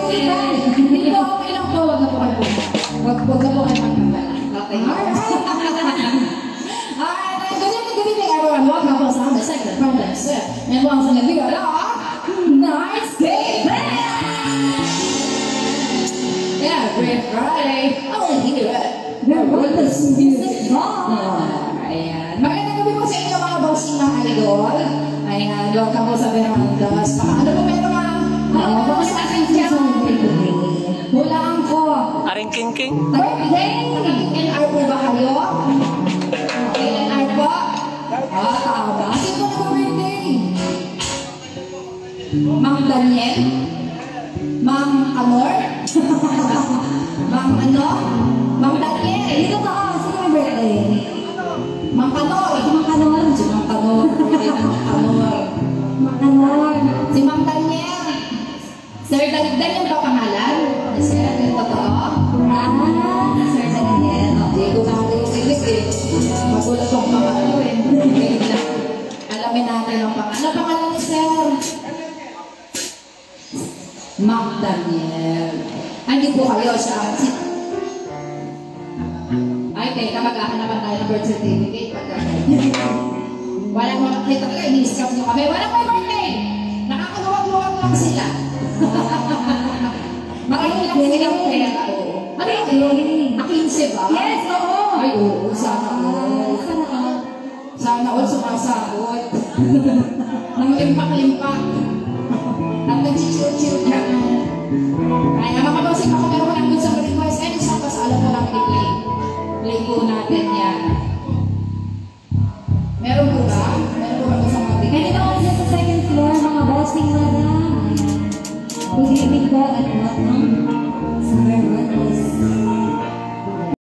Hindi po, okay lang po. Wag na po kayo po. Wag na po kayo magkakala. Okay. Alright, good evening everyone. Welcome po sa the second province. And once again, we got Nice Day Yeah, great Friday. I want to hear it. What does music Ayan. Magandang gabi po sa inyo mga bossing na idol. Ayan, welcome po sa Verandas. Ano po meron mga po sa aking channel? Hulaan ko. Aring king-king. Birthday! NR po ba kayo? NR po? Tama. Sino po nag-birthday? Mang Daniel? Mang Amor? Mang ano? Mang Daniel? Hindi ko ba? Sino may birthday? Mang Kanor? Si Mang Kanor? Si Mang Kanor. Mang Kanor. Si Mang Daniel. Sir Daniel ba pangalan? Sir, yung totoo? Sir Daniel. Hindi ko natin yung silik eh. Magulat kong pangalan eh. Alamin natin ang pangalan. Ano pangalan ni Sir? Mang Daniel. Hindi po kayo siya. Ay, teka, magkakanaman tayo ng birth certificate. Walang makakita ko, ini-scam nyo kami. Walang may birthday! Nakakaluwag-luwag lang sila. Makikilang silang pera. Ano yun? Na-15 ba? Yes, oo. Ay, oo. Sana all. Sana all sumasabot. Nang limpak-limpak. At nag-chill-chill ka. Kaya makabasik ako pero walang dun sa request. Eh, isa pa sa alam mo lang i-play. Play po natin yan. Meron po ba? Meron po ba sa mga tingin? Ganito ako dyan sa second floor, mga bossing madam. Good evening po at welcome.